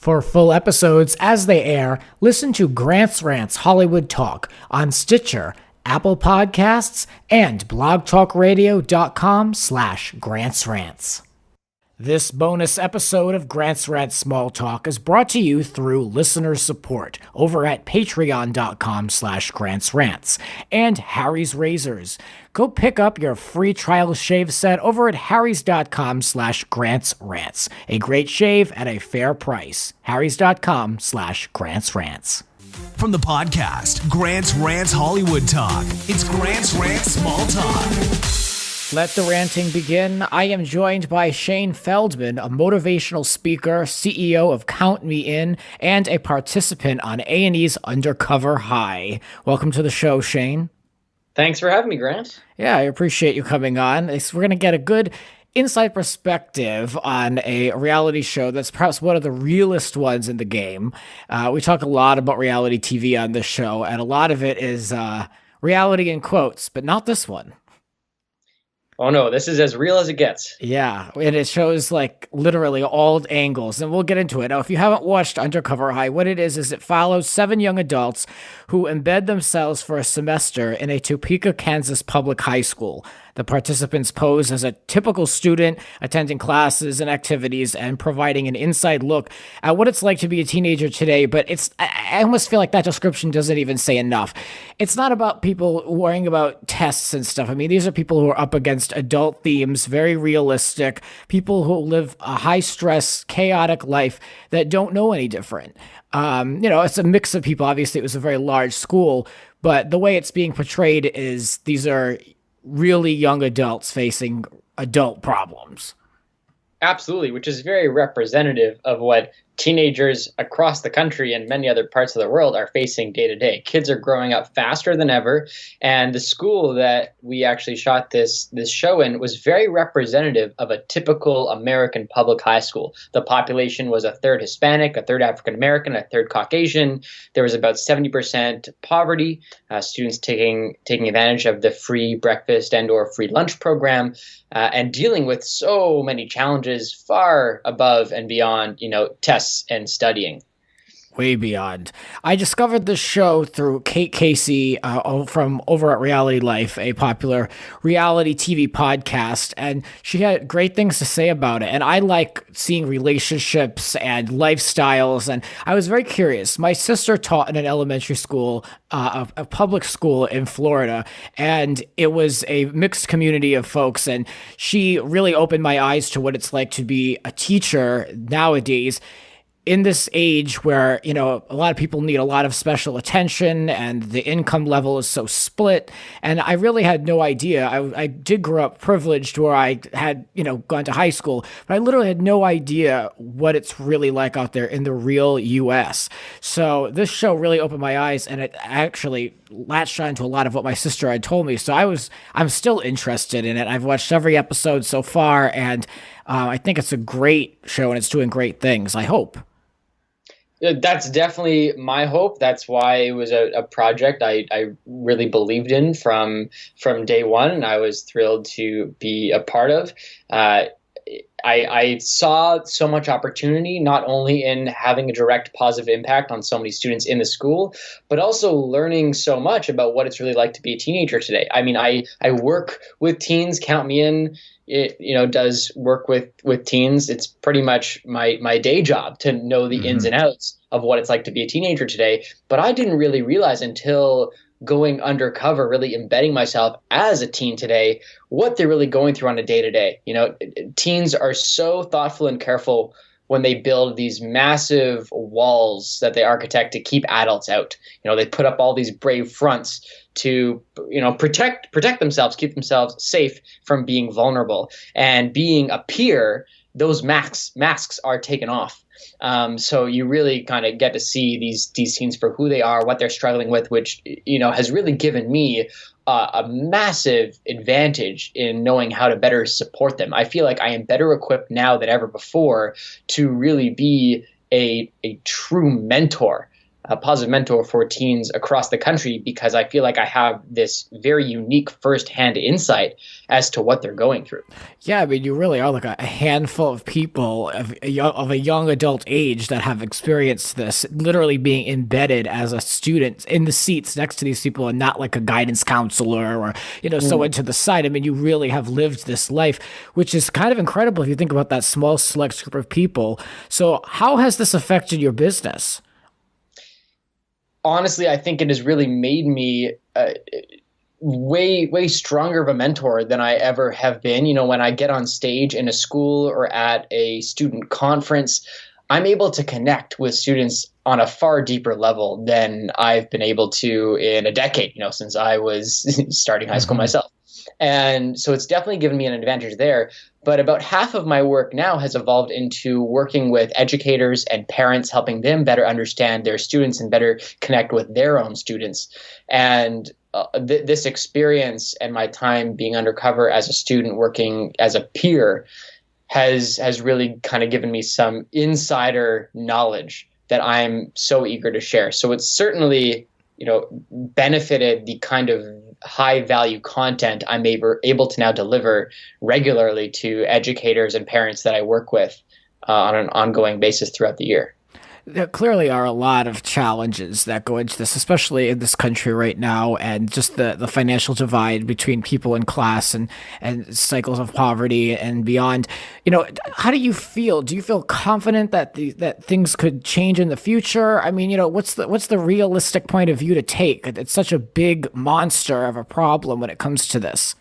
For full episodes as they air, listen to Rants Hollywood Talk on Stitcher, Apple Podcasts, and blogtalkradio.com/GrantsRants. This bonus episode of Grants Rants Small Talk is brought to you through listener support over at patreon.com/GrantsRants and Harry's Razors. Go pick up your free trial shave set over at harrys.com/GrantsRants. A great shave at a fair price. harrys.com/GrantsRants. From the podcast, Grants Rants Hollywood Talk, it's Grants Rants Small Talk. Let the ranting begin. I am joined by Shane Feldman, a motivational speaker, CEO of Count Me In, and a participant on A&E's Undercover High. Welcome to the show, Shane. Thanks for having me, Grant. Yeah, I appreciate you coming on. We're going to get a good inside perspective on a reality show that's perhaps one of the realest ones in the game. We talk a lot about reality TV on this show, and a lot of it is reality in quotes, but not this one. Oh no, this is as real as it gets. Yeah, and it shows like literally all angles, and we'll get into it. Now, if you haven't watched Undercover High, what it is it follows 7 young adults who embed themselves for a semester in a Topeka, Kansas public high school. The participants pose as a typical student, attending classes and activities and providing an inside look at what it's like to be a teenager today. But I almost feel like that description doesn't even say enough. It's not about people worrying about tests and stuff. I mean, these are people who are up against adult themes, very realistic, people who live a high stress, chaotic life that don't know any different. It's a mix of people. Obviously, it was a very large school, but the way it's being portrayed is these are really young adults facing adult problems. Absolutely, which is very representative of what teenagers across the country and many other parts of the world are facing day to day. Kids are growing up faster than ever, and the school that we actually shot this show in was very representative of a typical American public high school. The population was a third Hispanic, a third African American, a third Caucasian. There was about 70% poverty, students taking advantage of the free breakfast and or free lunch program, and dealing with so many challenges far above and beyond, tests and studying. Way beyond. I discovered this show through Kate Casey from over at Reality Life, a popular reality TV podcast, and she had great things to say about it. And I like seeing relationships and lifestyles, and I was very curious. My sister taught in an elementary school, a public school in Florida, and it was a mixed community of folks, and she really opened my eyes to what it's like to be a teacher nowadays, in this age where, a lot of people need a lot of special attention and the income level is so split. And I really had no idea. I did grow up privileged where I had, gone to high school, but I literally had no idea what it's really like out there in the real US. So this show really opened my eyes, and it actually latched on to a lot of what my sister had told me. So I'm still interested in it. I've watched every episode so far, and I think it's a great show and it's doing great things, I hope. That's definitely my hope. That's why it was a project I really believed in from day one, and I was thrilled to be a part of. I saw so much opportunity, not only in having a direct positive impact on so many students in the school, but also learning so much about what it's really like to be a teenager today. I mean, I work with teens. Count Me In, does work with teens. It's pretty much my day job to know the ins and outs of what it's like to be a teenager today. But I didn't really realize until going undercover, really embedding myself as a teen today, what they're really going through on a day-to-day. Teens are so thoughtful and careful when they build these massive walls that they architect to keep adults out. They put up all these brave fronts to, protect themselves, keep themselves safe from being vulnerable. And being a peer, those masks are taken off. So you really kind of get to see these teens for who they are, what they're struggling with, which, has really given me a massive advantage in knowing how to better support them. I feel like I am better equipped now than ever before to really be a true mentor a positive mentor for teens across the country because I feel like I have this very unique firsthand insight as to what they're going through. Yeah, I mean, you really are like a handful of people of a young adult age that have experienced this, literally being embedded as a student in the seats next to these people and not like a guidance counselor or, someone to the side. I mean, you really have lived this life, which is kind of incredible if you think about that small select group of people. So how has this affected your business? Honestly, I think it has really made me way stronger of a mentor than I ever have been. When I get on stage in a school or at a student conference, I'm able to connect with students on a far deeper level than I've been able to in a decade, since I was starting high school myself. And so it's definitely given me an advantage there. But about half of my work now has evolved into working with educators and parents, helping them better understand their students and better connect with their own students. And this experience and my time being undercover as a student, working as a peer, has really kind of given me some insider knowledge that I'm so eager to share. So it's certainly benefited the kind of high value content I'm able to now deliver regularly to educators and parents that I work with on an ongoing basis throughout the year. There clearly are a lot of challenges that go into this, especially in this country right now, and just the financial divide between people in class and cycles of poverty and beyond. How do you feel? Do you feel confident that that things could change in the future? I mean, what's the realistic point of view to take? It's such a big monster of a problem when it comes to this.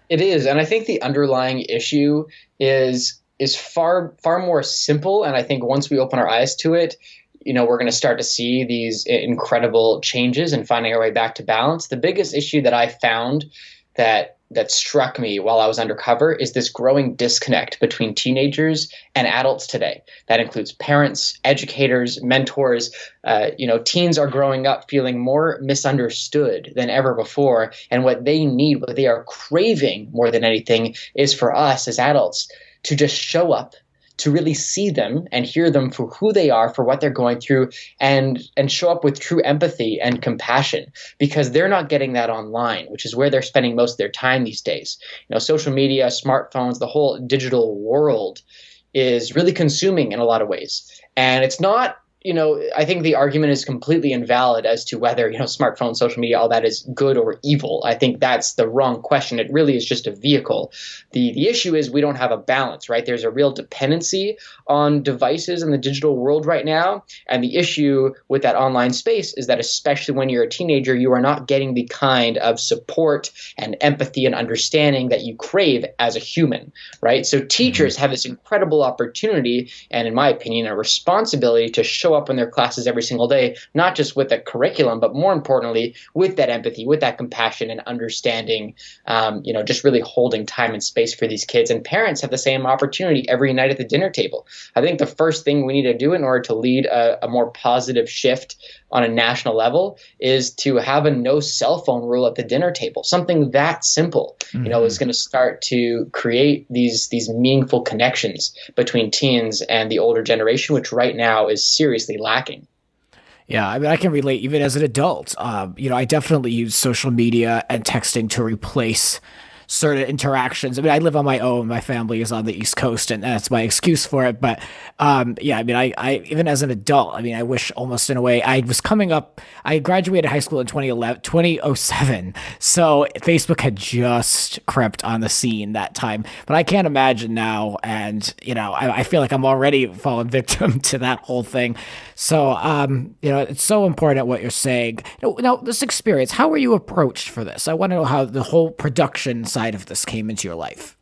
It is, and I think the underlying issue is far more simple. And I think once we open our eyes to it, we're going to start to see these incredible changes and finding our way back to balance. The biggest issue that I found that struck me while I was undercover is this growing disconnect between teenagers and adults today. That includes parents, educators, mentors. Teens are growing up feeling more misunderstood than ever before. And what they need, what they are craving more than anything, is for us as adults to just show up, to really see them and hear them for who they are, for what they're going through, and show up with true empathy and compassion, because they're not getting that online, which is where they're spending most of their time these days. Social media, smartphones, the whole digital world is really consuming in a lot of ways. And it's not, I think the argument is completely invalid as to whether, smartphone, social media, all that is good or evil. I think that's the wrong question. It really is just a vehicle. The issue is we don't have a balance, right? There's a real dependency on devices in the digital world right now. And the issue with that online space is that especially when you're a teenager, you are not getting the kind of support and empathy and understanding that you crave as a human, right? So teachers have this incredible opportunity and, in my opinion, a responsibility to show up in their classes every single day, not just with a curriculum, but more importantly, with that empathy, with that compassion and understanding, just really holding time and space for these kids. And parents have the same opportunity every night at the dinner table. I think the first thing we need to do in order to lead a more positive shift on a national level is to have a no cell phone rule at the dinner table. Something that simple, is going to start to create these meaningful connections between teens and the older generation, which right now is seriously lacking. Yeah, I mean, I can relate even as an adult. I definitely use social media and texting to replace certain interactions. I mean, I live on my own. My family is on the East Coast, and that's my excuse for it. But yeah, I mean, I even as an adult, I mean, I wish almost in a way I was coming up. I graduated high school in 2007, so Facebook had just crept on the scene that time. But I can't imagine now, and I feel like I'm already fallen victim to that whole thing. So it's so important what you're saying. Now, this experience, how were you approached for this? I want to know how the whole production side of this came into your life.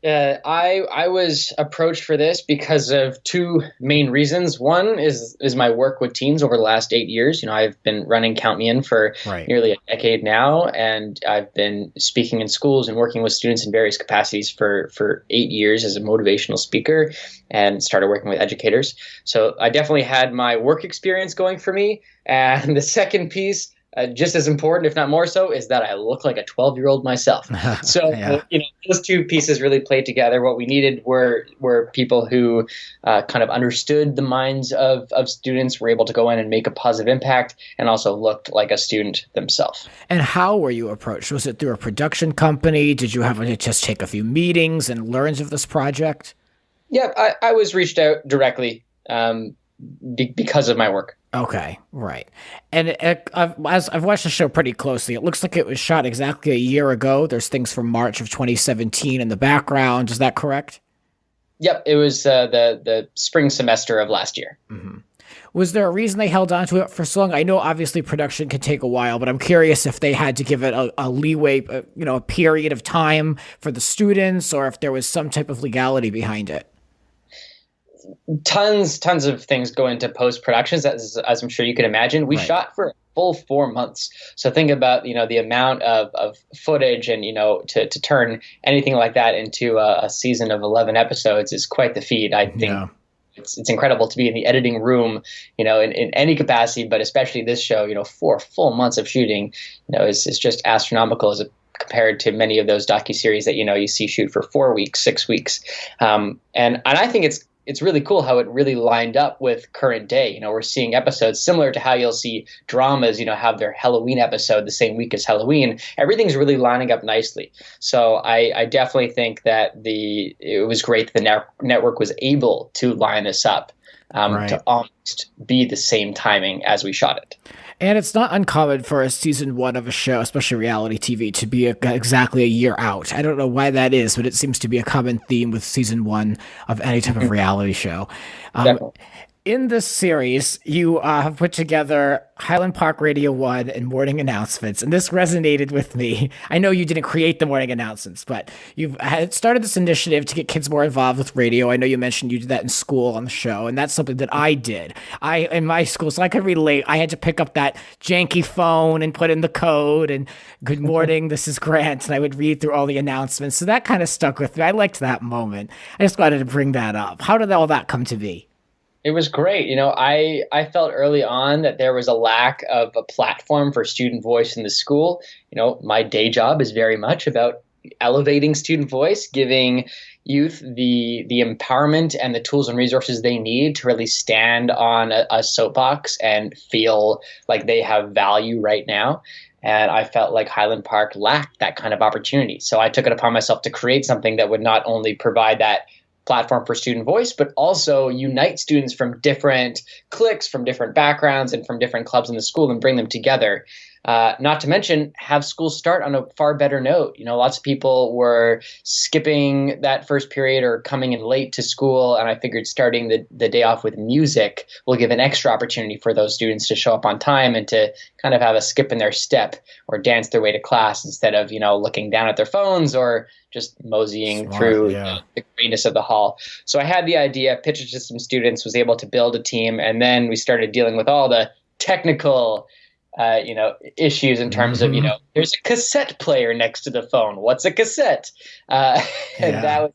I was approached for this because of two main reasons. One is my work with teens over the last 8 years. I've been running Count Me In for nearly a decade now, and I've been speaking in schools and working with students in various capacities for 8 years as a motivational speaker, and started working with educators. So I definitely had my work experience going for me. And the second piece, just as important, if not more so, is that I look like a 12-year-old myself. So, Yeah. those two pieces really played together. What we needed were people who kind of understood the minds of students, were able to go in and make a positive impact, and also looked like a student themselves. And how were you approached? Was it through a production company? Did you have to just take a few meetings and learn of this project? Yeah, I was reached out directly because of my work. Okay, right. And as I've watched the show pretty closely, it looks like it was shot exactly a year ago. There's things from March of 2017 in the background. Is that correct? Yep, it was the spring semester of last year. Mm-hmm. Was there a reason they held on to it for so long? I know obviously production can take a while, but I'm curious if they had to give it a leeway, a period of time for the students, or if there was some type of legality behind it. Tons of things go into post productions, as I'm sure you can imagine. We shot for a full 4 months. So think about the amount of footage, and to turn anything like that into a season of 11 episodes is quite the feat. I think. Yeah. It's incredible to be in the editing room, in any capacity, but especially this show. 4 full months of shooting, is just astronomical compared to many of those docuseries that you see shoot for 4 weeks, 6 weeks, and I think it's really cool how it really lined up with current day. We're seeing episodes similar to how you'll see dramas, have their Halloween episode the same week as Halloween. Everything's really lining up nicely. So I definitely think that it was great that the network was able to line this up to almost be the same timing as we shot it. And it's not uncommon for a season 1 of a show, especially reality TV, to be exactly a year out. I don't know why that is, but it seems to be a common theme with season 1 of any type of reality show. In this series, you have put together Highland Park Radio 1 and morning announcements, and this resonated with me. I know you didn't create the morning announcements, but you've started this initiative to get kids more involved with radio. I know you mentioned you did that in school on the show, and that's something that I did. In my school, so I could relate. I had to pick up that janky phone and put in the code, and good morning, this is Grant, and I would read through all the announcements. So that kind of stuck with me. I liked that moment. I just wanted to bring that up. How did all that come to be? It was great. I felt early on that there was a lack of a platform for student voice in the school. My day job is very much about elevating student voice, giving youth the empowerment and the tools and resources they need to really stand on a soapbox and feel like they have value right now. And I felt like Highland Park lacked that kind of opportunity. So I took it upon myself to create something that would not only provide that platform for student voice, but also unite students from different cliques, from different backgrounds, and from different clubs in the school, and bring them together. Not to mention have school start on a far better note. Lots of people were skipping that first period or coming in late to school, and I figured starting the day off with music will give an extra opportunity for those students to show up on time and to kind of have a skip in their step or dance their way to class instead of looking down at their phones or just moseying through the greatness of the hall. So I had the idea, pitched it to some students, was able to build a team, and then we started dealing with all the technical issues in terms of, there's a cassette player next to the phone. What's a cassette? And that was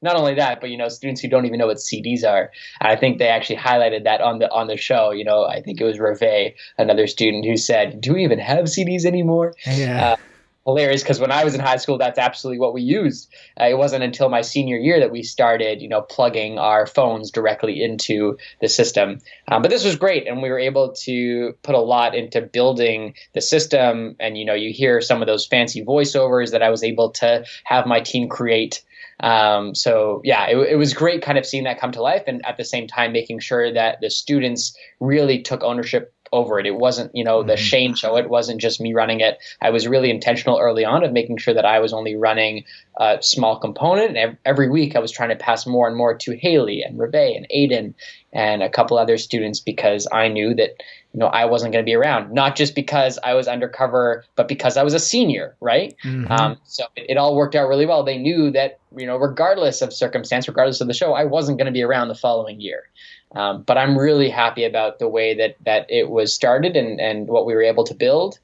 not only that, but, students who don't even know what CDs are. I think they actually highlighted that on the show. I think it was Reve, another student, who said, do we even have CDs anymore? Yeah. Hilarious, because when I was in high school, that's absolutely what we used. It wasn't until my senior year that we started, plugging our phones directly into the system. But this was great, and we were able to put a lot into building the system. And you hear some of those fancy voiceovers that I was able to have my team create. It was great kind of seeing that come to life, and at the same time making sure that the students really took ownership over it. It wasn't, the Shane show. It wasn't just me running it. I was really intentional early on of making sure that I was only running a small component. And every week I was trying to pass more and more to Haley and Reve and Aiden and a couple other students, because I knew that, I wasn't going to be around, not just because I was undercover, but because I was a senior, right? Mm-hmm. So it all worked out really well. They knew that, regardless of circumstance, regardless of the show, I wasn't going to be around the following year. But I'm really happy about the way that it was started and what we were able to build.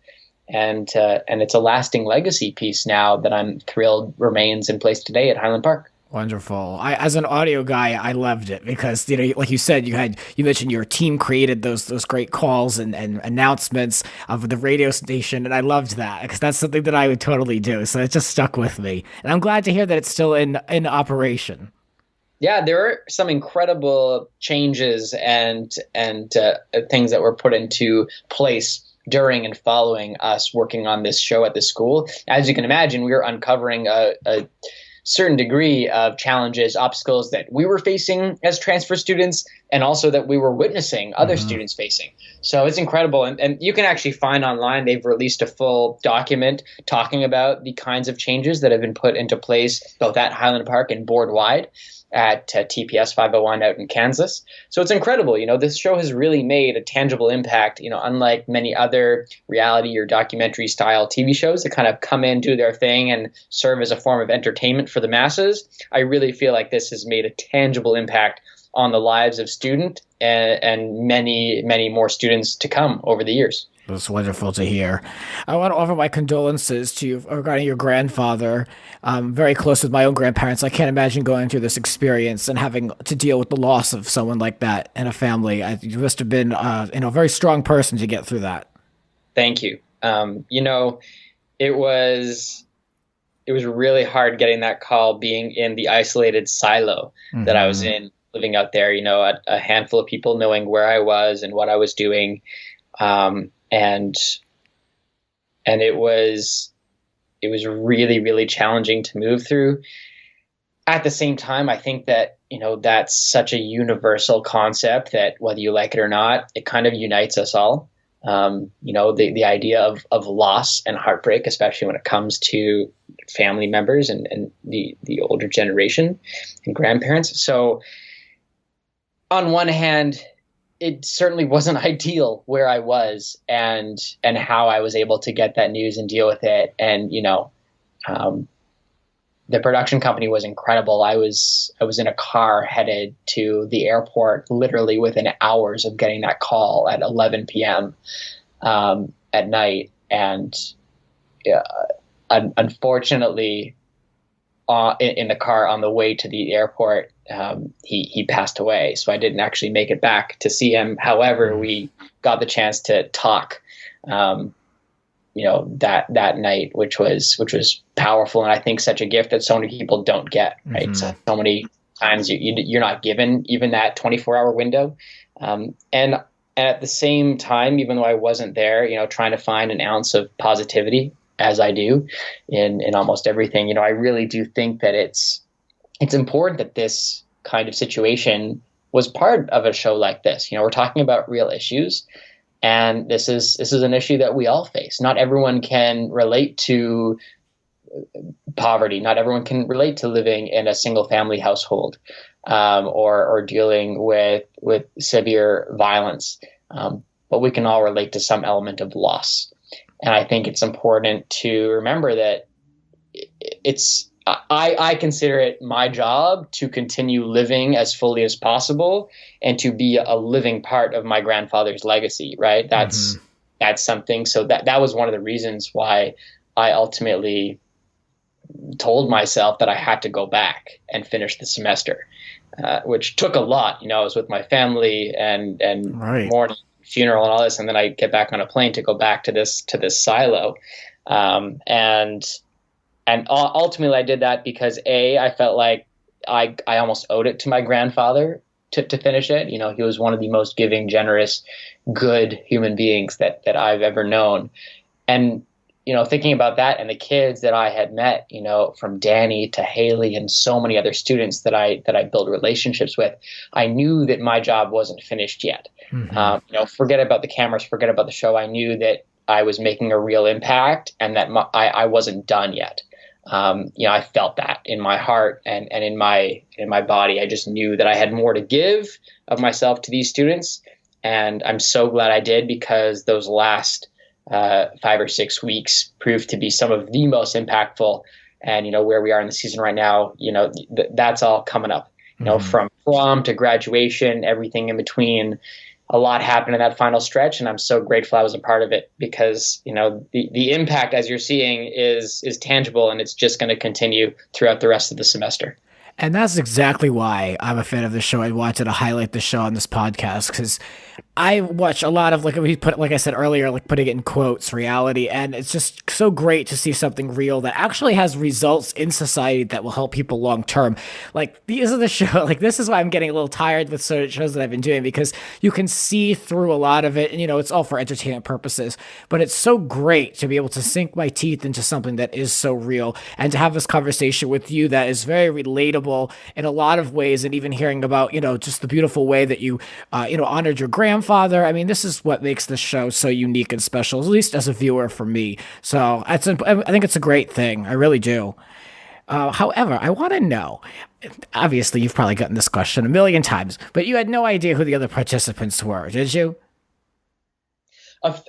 And it's a lasting legacy piece now that I'm thrilled remains in place today at Highland Park. Wonderful. As an audio guy, I loved it because, like you said, you mentioned your team created those great calls and announcements of the radio station, and I loved that because that's something that I would totally do. So it just stuck with me, and I'm glad to hear that it's still in operation. Yeah, there are some incredible changes and things that were put into place during and following us working on this show at the school. As you can imagine, we were uncovering a certain degree of challenges, obstacles that we were facing as transfer students, and also that we were witnessing other students facing. So it's incredible. And you can actually find online, they've released a full document talking about the kinds of changes that have been put into place, both at Highland Park and board wide at TPS 501 out in Kansas. So it's incredible. This show has really made a tangible impact, unlike many other reality or documentary style TV shows that kind of come in, do their thing, and serve as a form of entertainment for the masses. I really feel like this has made a tangible impact on the lives of students and many, many more students to come over the years. It's wonderful to hear. I want to offer my condolences to you regarding your grandfather. I'm very close with my own grandparents. I can't imagine going through this experience and having to deal with the loss of someone like that in a family. You must have been a very strong person to get through that. Thank you. It was really hard getting that call, being in the isolated silo that I was in, living out there, a handful of people knowing where I was and what I was doing. And it was really, really challenging to move through. At the same time, I think that, that's such a universal concept that whether you like it or not, it kind of unites us all. The idea of loss and heartbreak, especially when it comes to family members and the older generation and grandparents. So on one hand, it certainly wasn't ideal where I was and how I was able to get that news and deal with it. And, the production company was incredible. I was in a car headed to the airport literally within hours of getting that call at 11 p.m. At night. And unfortunately, in the car on the way to the airport, he passed away. So I didn't actually make it back to see him. However, we got the chance to talk, that night, which was powerful. And I think such a gift that so many people don't get, right? So many times you're not given even that 24-hour window. And at the same time, even though I wasn't there, trying to find an ounce of positivity as I do in almost everything, I really do think that it's important that this kind of situation was part of a show like this. We're talking about real issues, and this is an issue that we all face. Not everyone can relate to poverty. Not everyone can relate to living in a single family household, or dealing with severe violence. But we can all relate to some element of loss. And I think it's important to remember that I consider it my job to continue living as fully as possible and to be a living part of my grandfather's legacy, right? That's something. So that was one of the reasons why I ultimately told myself that I had to go back and finish the semester, which took a lot. I was with my family and mourning, funeral and all this, and then I get back on a plane to go back to this silo, and ultimately I did that because I felt like I almost owed it to my grandfather to finish it. He was one of the most giving, generous, good human beings that I've ever known. And, thinking about that and the kids that I had met, from Danny to Haley and so many other students that I built relationships with, I knew that my job wasn't finished yet. Forget about the cameras, forget about the show. I knew that I was making a real impact and that I wasn't done yet. I felt that in my heart and in my body. I just knew that I had more to give of myself to these students. And I'm so glad I did, because those last 5 or 6 weeks proved to be some of the most impactful. And, where we are in the season right now, that's all coming up, from prom to graduation, everything in between. A lot happened in that final stretch, and I'm so grateful I was a part of it, because the impact, as you're seeing, is tangible, and it's just going to continue throughout the rest of the semester. And that's exactly why I'm a fan of the show. I wanted to highlight the show on this podcast because I watch a lot of, like I said earlier, like putting it in quotes, reality, and it's just so great to see something real that actually has results in society that will help people long term. Like these are the show, like this is why I'm getting a little tired with certain shows that I've been doing, because you can see through a lot of it, and it's all for entertainment purposes. But it's so great to be able to sink my teeth into something that is so real, and to have this conversation with you that is very relatable in a lot of ways, and even hearing about just the beautiful way that you honored your grandfather. I mean, this is what makes this show so unique and special, at least as a viewer for me. So I think it's a great thing. I really do. However, I want to know, obviously you've probably gotten this question a million times, but you had no idea who the other participants were, did you?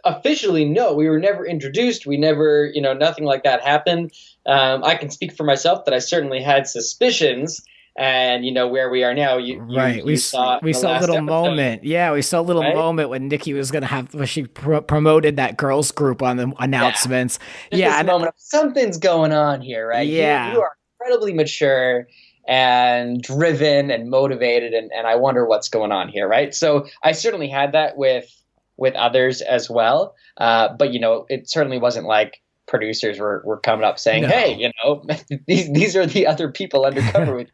Officially, no. We were never introduced. We never, nothing like that happened. I can speak for myself that I certainly had suspicions. And where we are now, we saw a little moment. Yeah, we saw a little moment when Nikki was gonna when she promoted that girls group on the announcements. Yeah, this moment of something's going on here, right? Yeah, you are incredibly mature and driven and motivated, and I wonder what's going on here, right? So I certainly had that with others as well, but it certainly wasn't like producers were coming up saying, "Hey, these are the other people undercover with."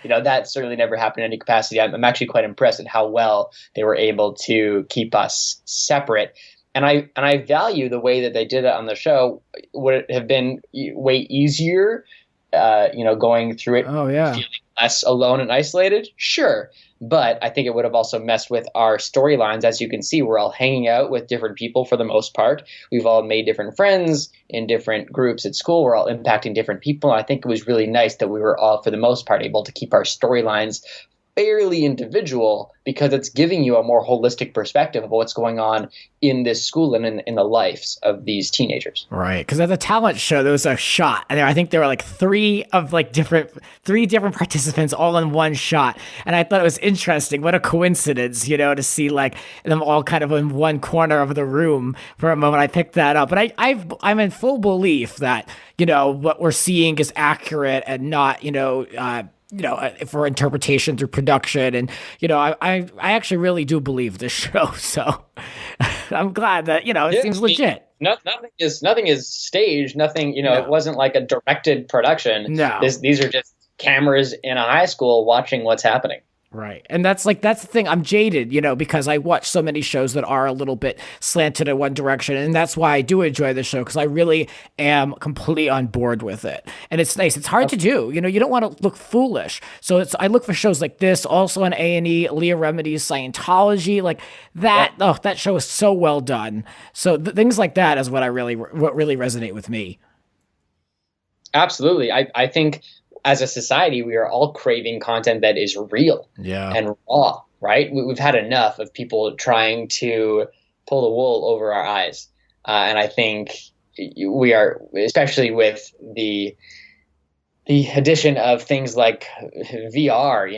That certainly never happened in any capacity. I'm actually quite impressed at how well they were able to keep us separate. And I value the way that they did it on the show. Would it have been way easier, going through it, feeling less alone and isolated? Sure. But I think it would have also messed with our storylines. As you can see, we're all hanging out with different people for the most part. We've all made different friends in different groups at school. We're all impacting different people. And I think it was really nice that we were all, for the most part, able to keep our storylines fairly individual, because it's giving you a more holistic perspective of what's going on in this school and in the lives of these teenagers. Right, because at the talent show there was a shot, and I think there were like three different participants all in one shot, and I thought it was interesting. What a coincidence, to see like them all kind of in one corner of the room for a moment. I picked that up, but I'm in full belief that what we're seeing is accurate and not for interpretation through production. And, I actually really do believe this show. So I'm glad that, it seems legit. Nothing is staged. Nothing, it wasn't like a directed production. No. These are just cameras in a high school watching what's happening. Right. And that's the thing. I'm jaded, because I watch so many shows that are a little bit slanted in one direction. And that's why I do enjoy the show, because I really am completely on board with it. And it's nice. It's hard to do. You don't want to look foolish. So I look for shows like this, also on A&E, Leah Remedy's Scientology, like that. Yeah. Oh, that show is so well done. So things like that is what really resonate with me. Absolutely. I think as a society, we are all craving content that is real and raw, right? We've had enough of people trying to pull the wool over our eyes. And I think we are, especially with the addition of things like VR,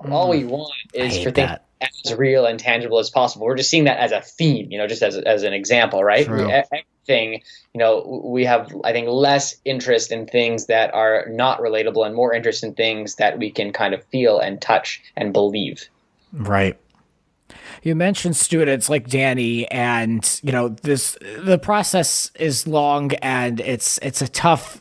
all we want is for things as real and tangible as possible. We're just seeing that as a theme, just as an example, right? Everything, we have, I think, less interest in things that are not relatable and more interest in things that we can kind of feel and touch and believe. Right. You mentioned students like Danny, and the process is long, and it's a tough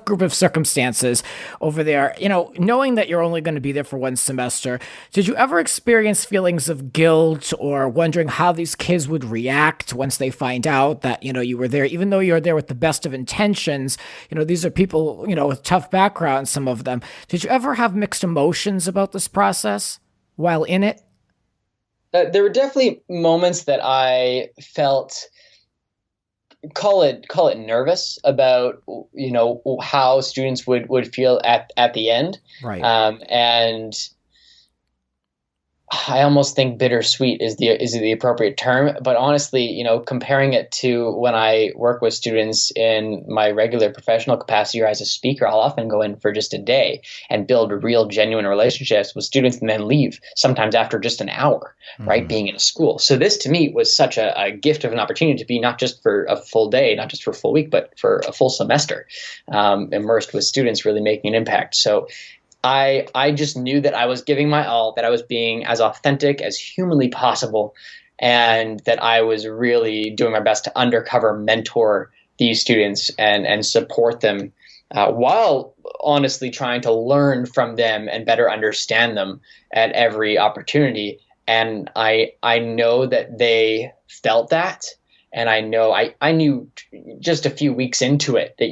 group of circumstances over there. Knowing that you're only going to be there for one semester, did you ever experience feelings of guilt or wondering how these kids would react once they find out that you were there, even though you're there with the best of intentions? These are people with tough backgrounds, some of them. Did you ever have mixed emotions about this process while in it? There were definitely moments that I felt, call it nervous about, how students would feel at the end. Right. And I almost think bittersweet is the appropriate term, but honestly, comparing it to when I work with students in my regular professional capacity or as a speaker, I'll often go in for just a day and build real genuine relationships with students and then leave sometimes after just an hour, right? Being in a school. So this to me was such a gift of an opportunity to be not just for a full day, not just for a full week, but for a full semester, immersed with students really making an impact. So I just knew that I was giving my all, that I was being as authentic as humanly possible, and that I was really doing my best to undercover mentor these students and support them while honestly trying to learn from them and better understand them at every opportunity. And I know that they felt that. And I knew just a few weeks into it that,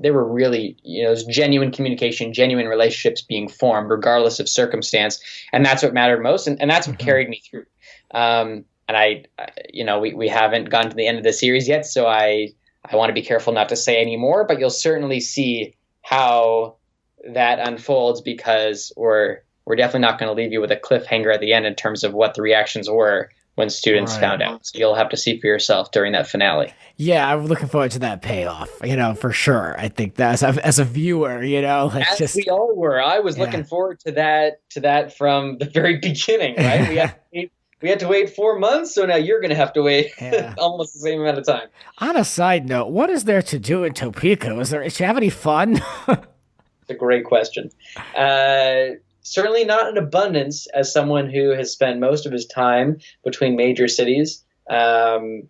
there were really, there's genuine communication, genuine relationships being formed regardless of circumstance. And that's what mattered most. And that's what carried me through. And we haven't gotten to the end of the series yet. So I want to be careful not to say any more, but you'll certainly see how that unfolds, because we're definitely not going to leave you with a cliffhanger at the end in terms of what the reactions were when students found out. So you'll have to see for yourself during that finale. Yeah, I'm looking forward to that payoff, for sure. I think that as a viewer, as we all were. I was looking forward to that from the very beginning, right? We had to wait 4 months, so now you're going to have to wait almost the same amount of time. On a side note, what is there to do in Topeka? Do you have any fun? It's a great question. Certainly not in abundance, as someone who has spent most of his time between major cities, New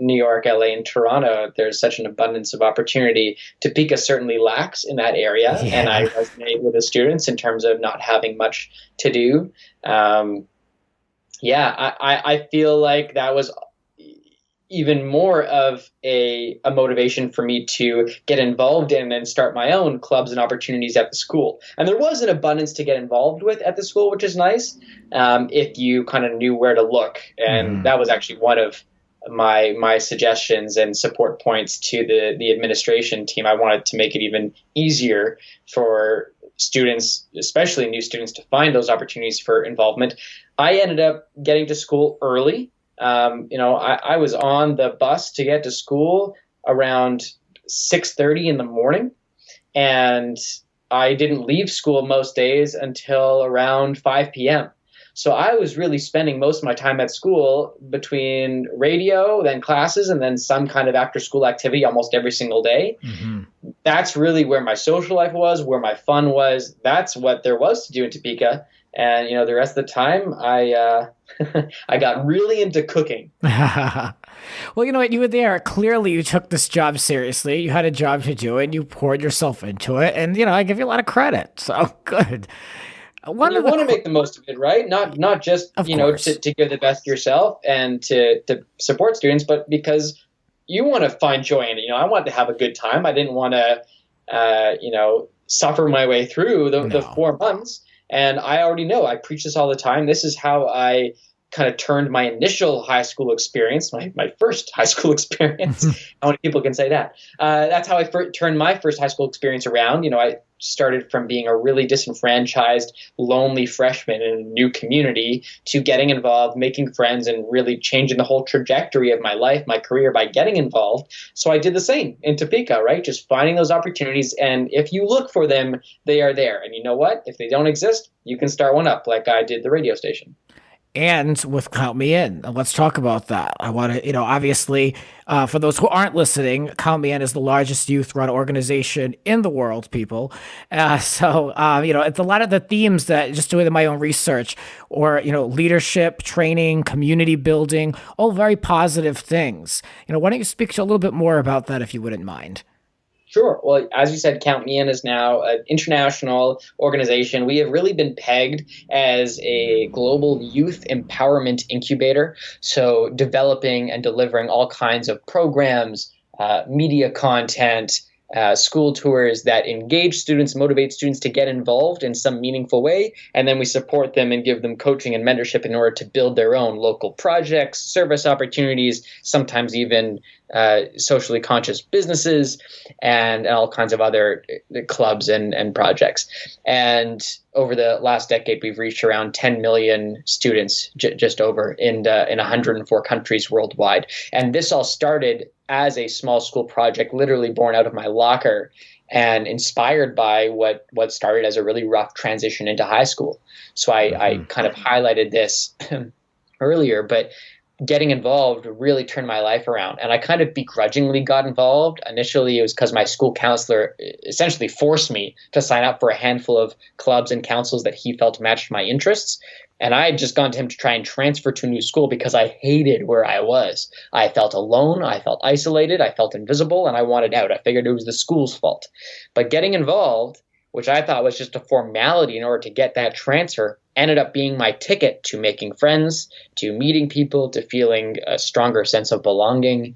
York, LA, and Toronto. There's such an abundance of opportunity. Topeka certainly lacks in that area, and I resonate with the students in terms of not having much to do. I feel like that was even more of a motivation for me to get involved in and start my own clubs and opportunities at the school. And there was an abundance to get involved with at the school, which is nice, if you kind of knew where to look. And that was actually one of my suggestions and support points to the administration team. I wanted to make it even easier for students, especially new students, to find those opportunities for involvement. I ended up getting to school early. I was on the bus to get to school around 6:30 in the morning, and I didn't leave school most days until around 5 p.m. So I was really spending most of my time at school between radio, then classes, and then some kind of after-school activity almost every single day. That's really where my social life was, where my fun was. That's what there was to do in Topeka. And, the rest of the time, I got really into cooking. Well, you know what? You were there. Clearly, you took this job seriously. You had a job to do it, and you poured yourself into it. And, I give you a lot of credit. So, good. You want to make the most of it, right? Not just, to give the best yourself and to support students, but because you want to find joy in it. I wanted to have a good time. I didn't want to, suffer my way through the 4 months. And I already know, I preach this all the time. This is how I kind of turned my initial high school experience, my first high school experience. How many people can say that? That's how I turned my first high school experience around. I started from being a really disenfranchised, lonely freshman in a new community to getting involved, making friends, and really changing the whole trajectory of my life, my career, by getting involved. So I did the same in Topeka, right? Just finding those opportunities. And if you look for them, they are there. And you know what? If they don't exist, you can start one up, like I did the radio station. And with Count Me In. Let's talk about that. I want to, obviously, for those who aren't listening, Count Me In is the largest youth-run organization in the world, people. It's a lot of the themes that, just doing my own research, or, leadership, training, community building, all very positive things. Why don't you speak to a little bit more about that, if you wouldn't mind? Sure. Well, as you said, Count Me In is now an international organization. We have really been pegged as a global youth empowerment incubator. So developing and delivering all kinds of programs, media content, school tours that engage students, motivate students to get involved in some meaningful way, and then we support them and give them coaching and mentorship in order to build their own local projects, service opportunities, sometimes even socially conscious businesses, and all kinds of other clubs and projects. And over the last decade, we've reached around 10 million students, just over, in 104 countries worldwide. And this all started as a small school project, literally born out of my locker and inspired by what started as a really rough transition into high school. So I kind of highlighted this earlier, but getting involved really turned my life around. And I kind of begrudgingly got involved. Initially, it was because my school counselor essentially forced me to sign up for a handful of clubs and councils that he felt matched my interests. And I had just gone to him to try and transfer to a new school because I hated where I was. I felt alone, I felt isolated, I felt invisible, and I wanted out. I figured it was the school's fault. But getting involved, which I thought was just a formality in order to get that transfer, ended up being my ticket to making friends, to meeting people, to feeling a stronger sense of belonging.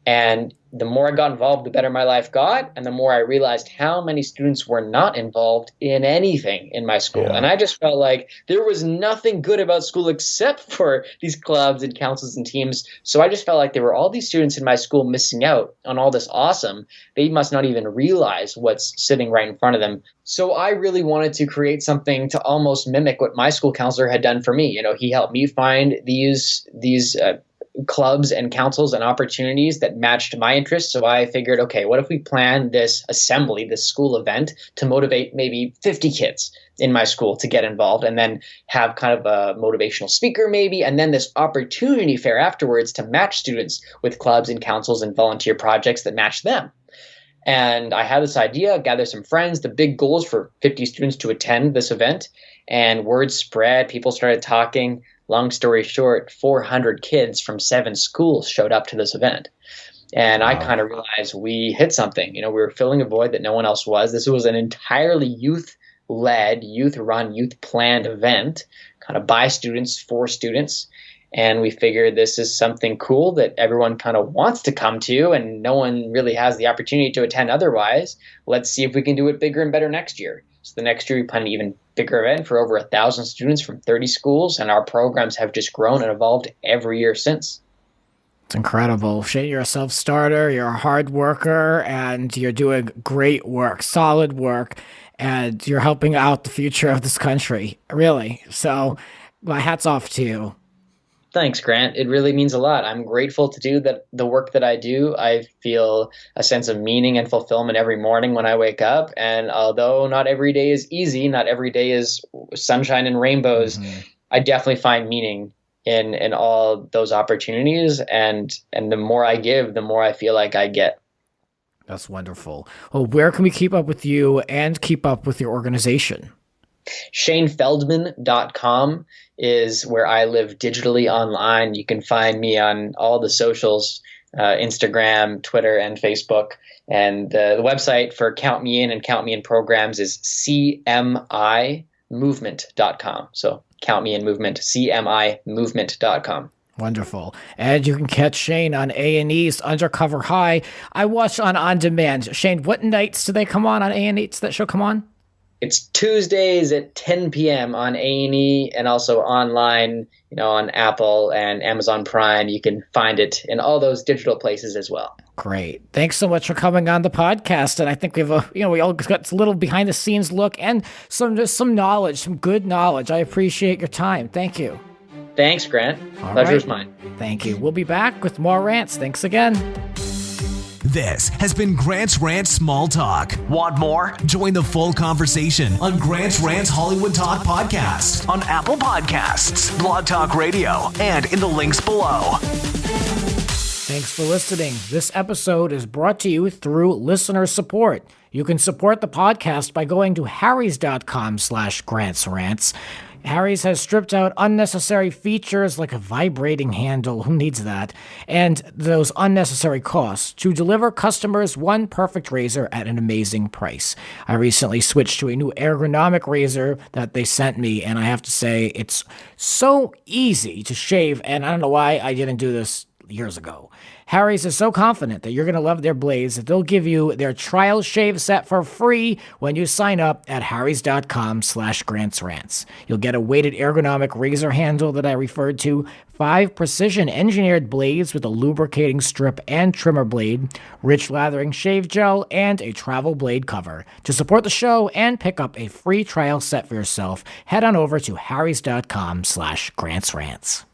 And the more I got involved, the better my life got. And the more I realized how many students were not involved in anything in my school. Yeah. And I just felt like there was nothing good about school except for these clubs and councils and teams. So I just felt like there were all these students in my school missing out on all this awesome. They must not even realize what's sitting right in front of them. So I really wanted to create something to almost mimic what my school counselor had done for me. You know, he helped me find these clubs and councils and opportunities that matched my interests. So I figured, okay, what if we plan this assembly, this school event, to motivate maybe 50 kids in my school to get involved, and then have kind of a motivational speaker maybe, and then this opportunity fair afterwards to match students with clubs and councils and volunteer projects that match them. And I had this idea, gather some friends. The big goal is for 50 students to attend this event, and word spread. People started talking. Long story short, 400 kids from 7 schools showed up to this event. And I kind of realized we hit something. You know, we were filling a void that no one else was. This was an entirely youth-led, youth-run, youth-planned event, kind of by students, for students. And we figured this is something cool that everyone kind of wants to come to, and no one really has the opportunity to attend otherwise. Let's see if we can do it bigger and better next year. So the next year we plan an even bigger event for over 1,000 students from 30 schools, and our programs have just grown and evolved every year since. It's incredible. Shane, you're a self-starter, you're a hard worker, and you're doing great work, solid work, and you're helping out the future of this country, really. So my hat's off to you. Thanks, Grant. It really means a lot. I'm grateful to do the work that I do. I feel a sense of meaning and fulfillment every morning when I wake up. And although not every day is easy, not every day is sunshine and rainbows, I definitely find meaning in all those opportunities. And the more I give, the more I feel like I get. That's wonderful. Well, where can we keep up with you and keep up with your organization? ShaneFeldman.com is where I live digitally online. You can find me on all the socials, Instagram, Twitter, and Facebook. And the website for Count Me In and Count Me In programs is CMImovement.com. So Count Me In Movement, CMImovement.com. Wonderful. And you can catch Shane on A&E's Undercover High. I watch on demand. Shane, what nights do they come on A&E? Does that show come on? It's Tuesdays at 10 p.m. on A&E, and also online, on Apple and Amazon Prime. You can find it in all those digital places as well. Great. Thanks so much for coming on the podcast. And I think we have we all got a little behind the scenes look and some knowledge, some good knowledge. I appreciate your time. Thank you. Thanks, Grant. Pleasure's mine. Thank you. We'll be back with more rants. Thanks again. This has been Grant's Rants Small Talk. Want more? Join the full conversation on Grant's Rants Hollywood Talk podcast on Apple Podcasts, Blog Talk Radio, and in the links below. Thanks for listening. This episode is brought to you through listener support. You can support the podcast by going to harrys.com/grantsrants. Harry's has stripped out unnecessary features like a vibrating handle, who needs that, and those unnecessary costs to deliver customers one perfect razor at an amazing price. I recently switched to a new ergonomic razor that they sent me, and I have to say it's so easy to shave, and I don't know why I didn't do this years ago. Harry's is so confident that you're going to love their blades that they'll give you their trial shave set for free when you sign up at harrys.com/grantsrants. You'll get a weighted ergonomic razor handle that I referred to, 5 precision-engineered blades with a lubricating strip and trimmer blade, rich lathering shave gel, and a travel blade cover. To support the show and pick up a free trial set for yourself, head on over to harrys.com/grantsrants.